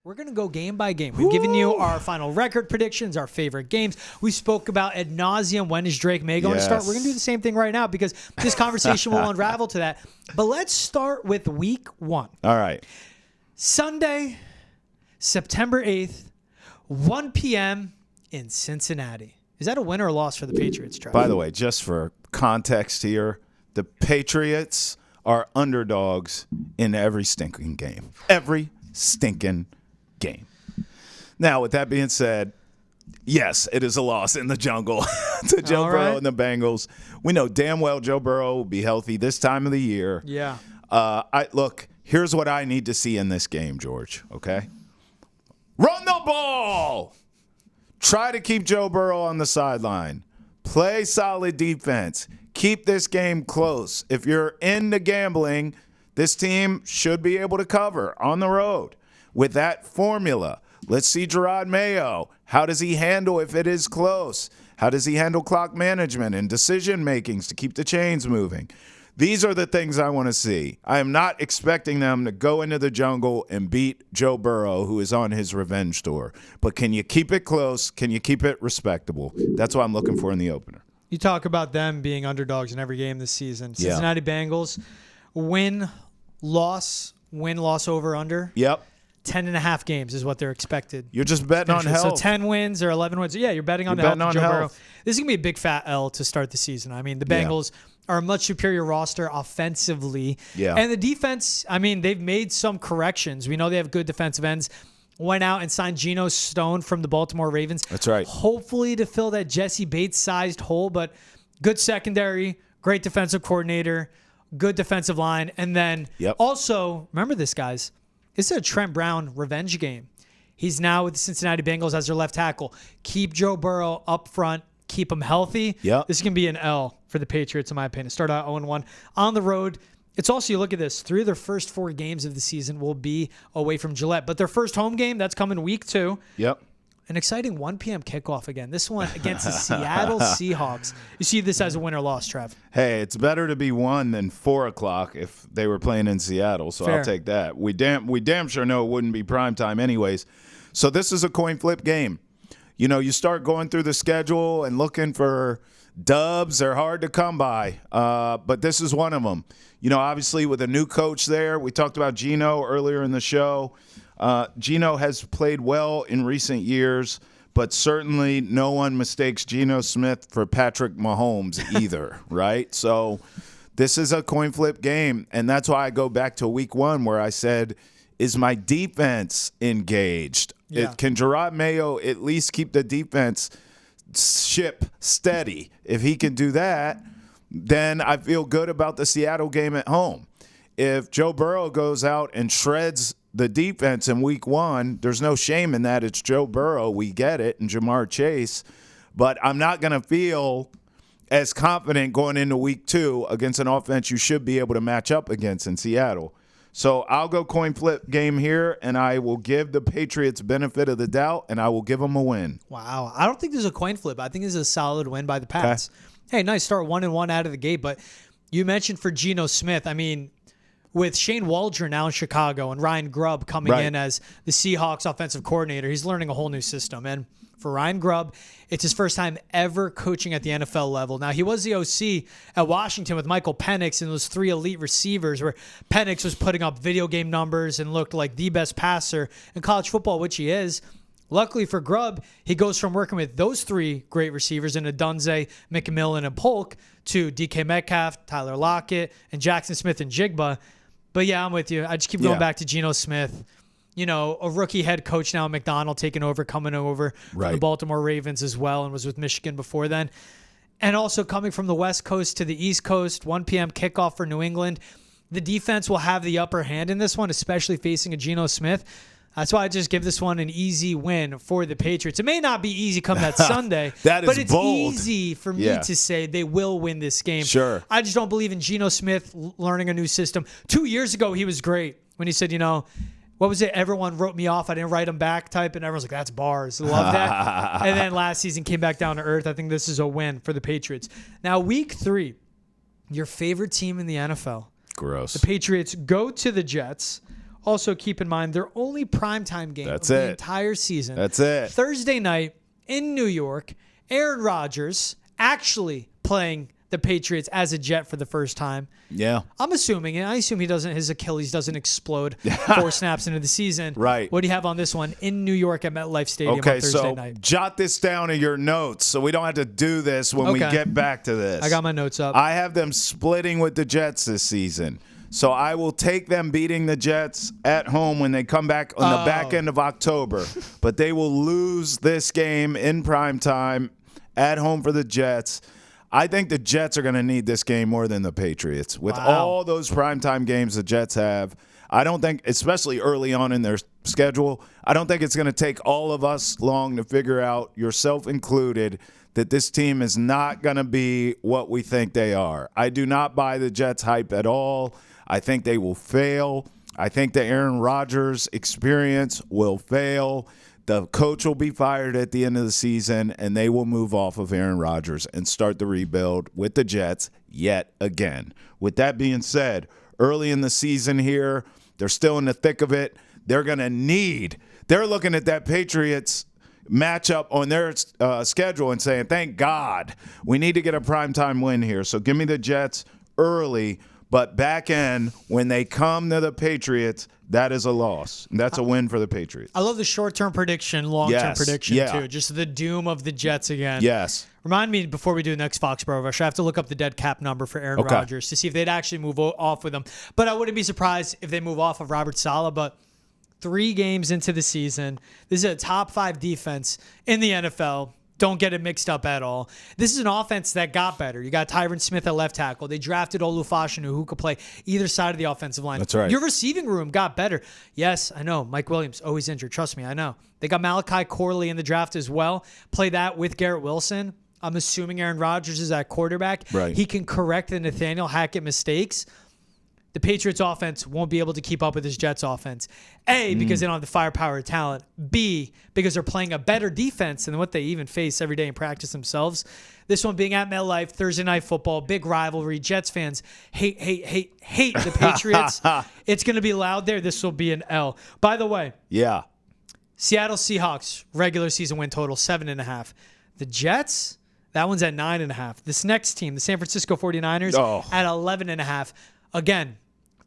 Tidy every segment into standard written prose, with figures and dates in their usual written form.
We're going to go game by game. We've given you our final record predictions, our favorite games. We spoke about ad nauseum when is Drake May going to start. We're going to do the same thing right now because this conversation will unravel to that. But let's start with week 1. All right. Sunday, September 8th, 1 p.m. in Cincinnati. Is that a win or a loss for the Patriots, Travis? By the way, just for context here, the Patriots are underdogs in every stinking game. Every stinking game. Now, with that being said, yes, it is a loss in the jungle to Joe Burrow and the Bengals. We know damn well Joe Burrow will be healthy this time of the year. Yeah. Look, here's what I need to see in this game, George, okay? Run the ball! Try to keep Joe Burrow on the sideline. Play solid defense. Keep this game close. If you're into gambling, this team should be able to cover on the road. With that formula, let's see Gerard Mayo. How does he handle if it is close? How does he handle clock management and decision makings to keep the chains moving? These are the things I want to see. I am not expecting them to go into the jungle and beat Joe Burrow, who is on his revenge tour. But can you keep it close? Can you keep it respectable? That's what I'm looking for in the opener. You talk about them being underdogs in every game this season. Cincinnati Bengals, win, loss, over, under. Yep. 10.5 games is what they're expected. You're just betting on health. So 10 wins or 11 wins. Yeah, you're betting on the health of Joe Burrow. This is going to be a big fat L to start the season. I mean, the Bengals are a much superior roster offensively. Yeah. And the defense, I mean, they've made some corrections. We know they have good defensive ends. Went out and signed Geno Stone from the Baltimore Ravens. That's right. Hopefully to fill that Jesse Bates-sized hole, but good secondary, great defensive coordinator, good defensive line. And then also, remember this, guys, this is a Trent Brown revenge game. He's now with the Cincinnati Bengals as their left tackle. Keep Joe Burrow up front. Keep him healthy. Yep. This is going to be an L for the Patriots, in my opinion. Start out 0-1. On the road, it's also, you look at this, 3 of their first 4 games of the season will be away from Gillette. But their first home game, that's coming week 2. Yep. An exciting 1 p.m. kickoff again. This one against the Seattle Seahawks. You see this as a win or loss, Trev? Hey, it's better to be 1 than 4 o'clock if they were playing in Seattle, so Fair. I'll take that. We damn sure know it wouldn't be prime time anyways. So this is a coin flip game. You know, you start going through the schedule and looking for dubs. They're hard to come by, but this is one of them. You know, obviously with a new coach there, we talked about Geno earlier in the show. Geno has played well in recent years, but certainly no one mistakes Geno Smith for Patrick Mahomes either, right? So this is a coin flip game, and that's why I go back to week 1 where I said, is my defense engaged? Yeah. Can Gerard Mayo at least keep the defense ship steady? If he can do that, then I feel good about the Seattle game at home. If Joe Burrow goes out and shreds the defense in week 1, there's no shame in that. It's Joe Burrow. We get it, and Jamar Chase. But I'm not going to feel as confident going into week 2 against an offense you should be able to match up against in Seattle. So I'll go coin flip game here, and I will give the Patriots benefit of the doubt, and I will give them a win. Wow. I don't think there's a coin flip. I think this is a solid win by the Pats. Okay. Hey, nice start 1-1 out of the gate. But you mentioned for Geno Smith, I mean, with Shane Waldron now in Chicago and Ryan Grubb coming in as the Seahawks offensive coordinator, he's learning a whole new system. And for Ryan Grubb, it's his first time ever coaching at the NFL level. Now, he was the OC at Washington with Michael Penix and those 3 elite receivers where Penix was putting up video game numbers and looked like the best passer in college football, which he is. Luckily for Grubb, he goes from working with those 3 great receivers in Adunze, McMillan, and Polk to DK Metcalf, Tyler Lockett, and Jackson Smith and Jigba. But yeah, I'm with you. I just keep going back to Geno Smith. You know, a rookie head coach now, McDonald, coming over from the Baltimore Ravens as well, and was with Michigan before then. And also coming from the West Coast to the East Coast, 1 p.m. kickoff for New England. The defense will have the upper hand in this one, especially facing a Geno Smith. That's why I just give this one an easy win for the Patriots. It may not be easy come that Sunday, but it's easy for me to say they will win this game. Sure. I just don't believe in Geno Smith learning a new system. 2 years ago, he was great when he said, you know, what was it? Everyone wrote me off. I didn't write them back type, and everyone's like, that's bars. Love that. And then last season came back down to earth. I think this is a win for the Patriots. Now, week 3, your favorite team in the NFL. Gross. The Patriots go to the Jets. Also, keep in mind, their only primetime game That's of the it. entire season. That's it. Thursday night in New York, Aaron Rodgers actually playing the Patriots as a Jet for the first time. Yeah. I'm assuming, and I assume his Achilles doesn't explode 4 snaps into the season. Right. What do you have on this one in New York at MetLife Stadium on Thursday night? Jot this down in your notes so we don't have to do this when we get back to this. I got my notes up. I have them splitting with the Jets this season. So I will take them beating the Jets at home when they come back on the back end of October. But they will lose this game in prime time at home for the Jets. I think the Jets are going to need this game more than the Patriots. With all those primetime games the Jets have, I don't think, especially early on in their schedule, I don't think it's going to take all of us long to figure out, yourself included, that this team is not going to be what we think they are. I do not buy the Jets hype at all. I think they will fail. I think the Aaron Rodgers experience will fail. The coach will be fired at the end of the season, and they will move off of Aaron Rodgers and start the rebuild with the Jets yet again. With that being said, early in the season here, they're still in the thick of it. They're looking at that Patriots matchup on their schedule and saying, thank God, we need to get a primetime win here. So give me the Jets early. But back end, when they come to the Patriots, that is a loss. That's a win for the Patriots. I love the short-term prediction, long-term prediction, too. Just the doom of the Jets again. Yes. Remind me, before we do the next Foxboro rush, I have to look up the dead cap number for Aaron Rodgers to see if they'd actually move off with him. But I wouldn't be surprised if they move off of Robert Saleh. But 3 games into the season, this is a top 5 defense in the NFL. Don't get it mixed up at all. This is an offense that got better. You got Tyron Smith at left tackle. They drafted Olufashinu, who could play either side of the offensive line. That's right. Your receiving room got better. Yes, I know. Mike Williams, always injured. Trust me, I know. They got Malachi Corley in the draft as well. Play that with Garrett Wilson. I'm assuming Aaron Rodgers is at quarterback. Right. He can correct the Nathaniel Hackett mistakes. The Patriots offense won't be able to keep up with this Jets offense. A, because they don't have the firepower or talent. B, because they're playing a better defense than what they even face every day in practice themselves. This one being at MetLife, Thursday Night Football, big rivalry. Jets fans hate the Patriots. It's going to be loud there. This will be an L. By the way, Seattle Seahawks, regular season win total, 7.5. The Jets, that one's at 9.5. This next team, the San Francisco 49ers, at 11.5. Again,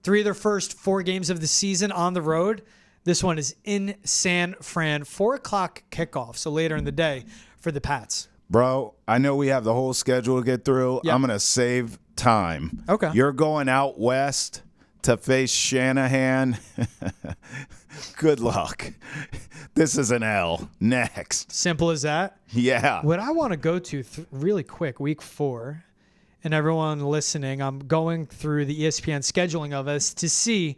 3 of their first 4 games of the season on the road. This one is in San Fran, 4 o'clock kickoff, so later in the day for the Pats. Bro, I know we have the whole schedule to get through. Yep. I'm going to save time. Okay. You're going out west to face Shanahan. Good luck. This is an L. Next. Simple as that. Yeah. What I want to go to really quick, week 4, and everyone listening, I'm going through the ESPN scheduling of us to see,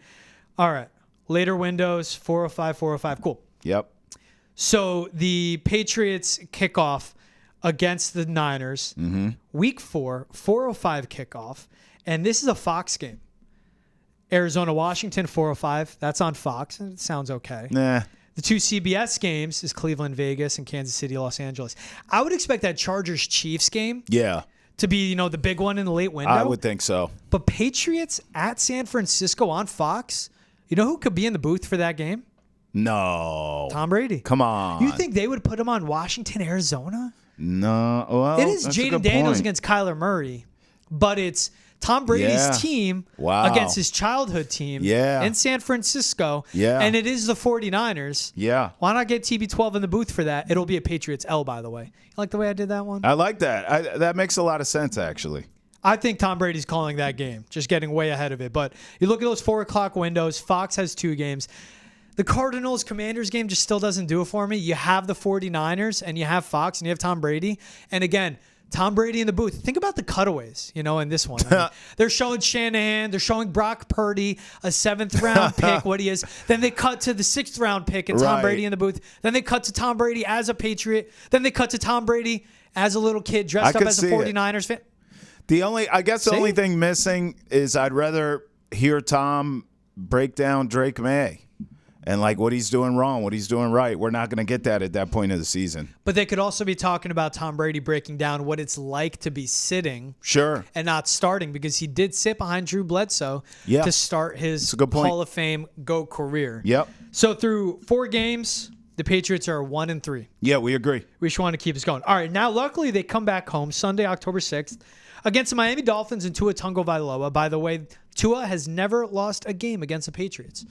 all right, later windows, 4:05, cool. Yep. So the Patriots kickoff against the Niners, week 4, 4:05 kickoff, and this is a Fox game. Arizona, Washington, 4:05. That's on Fox, and it sounds okay. Nah. The 2 CBS games is Cleveland, Vegas, and Kansas City, Los Angeles. I would expect that Chargers-Chiefs game to be, the big one in the late window. I would think so. But Patriots at San Francisco on Fox, you know who could be in the booth for that game? No. Tom Brady. Come on. You think they would put him on Washington, Arizona? No. Well, it is that's a Jaden good Daniels point. against Kyler Murray, but it's Tom Brady's team against his childhood team in San Francisco, and it is the 49ers. Yeah. Why not get TB12 in the booth for that? It'll be a Patriots L, by the way. You like the way I did that one? I like that. That makes a lot of sense, actually. I think Tom Brady's calling that game, just getting way ahead of it. But you look at those 4 o'clock windows. Fox has 2 games. The Cardinals-Commanders game just still doesn't do it for me. You have the 49ers, and you have Fox, and you have Tom Brady. And again, Tom Brady in the booth. Think about the cutaways, in this one. I mean, they're showing Shanahan. They're showing Brock Purdy, a 7th-round pick, what he is. Then they cut to the 6th-round pick and Tom Brady in the booth. Then they cut to Tom Brady as a Patriot. Then they cut to Tom Brady as a little kid dressed up as a 49ers fan. The only thing missing is I'd rather hear Tom break down Drake May and like what he's doing wrong, what he's doing right. We're not going to get that at that point of the season. But they could also be talking about Tom Brady breaking down what it's like to be sitting Sure. and not starting, because he did sit behind Drew Bledsoe Yeah. to start his a good point. Hall of Fame GOAT career. Yep. So through 4 games, the Patriots are 1-3. Yeah, we agree. We just want to keep us going. All right, now luckily they come back home Sunday, October 6th, against the Miami Dolphins and Tua Tagovailoa. By the way, Tua has never lost a game against the Patriots.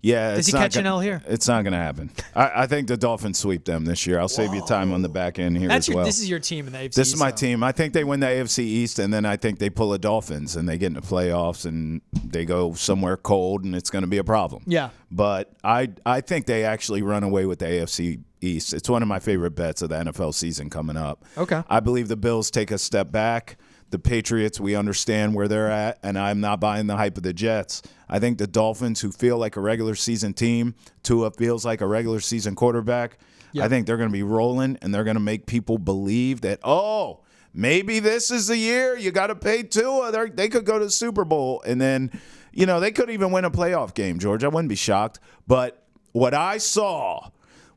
Yeah, Does he catch an L here? It's not going to happen. I think the Dolphins sweep them this year. I'll save you time on the back end here as well. This is your team in the AFC. This is my team. I think they win the AFC East, and then I think they pull the Dolphins, and they get into playoffs, and they go somewhere cold, and it's going to be a problem. Yeah. But I think they actually run away with the AFC East. It's one of my favorite bets of the NFL season coming up. Okay. I believe the Bills take a step back. The Patriots, we understand where they're at, and I'm not buying the hype of the Jets. I think the Dolphins, who feel like a regular season team, Tua feels like a regular season quarterback, I think they're going to be rolling, and they're going to make people believe that, oh, maybe this is the year you got to pay Tua. They could go to the Super Bowl, and then, they could even win a playoff game, George. I wouldn't be shocked. But what I saw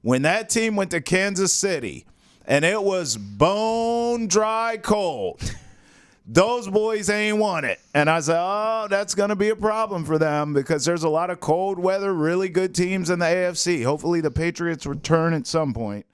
when that team went to Kansas City, and it was bone dry cold, those boys ain't won it. And I said, oh, that's going to be a problem for them because there's a lot of cold weather, really good teams in the AFC. Hopefully the Patriots return at some point.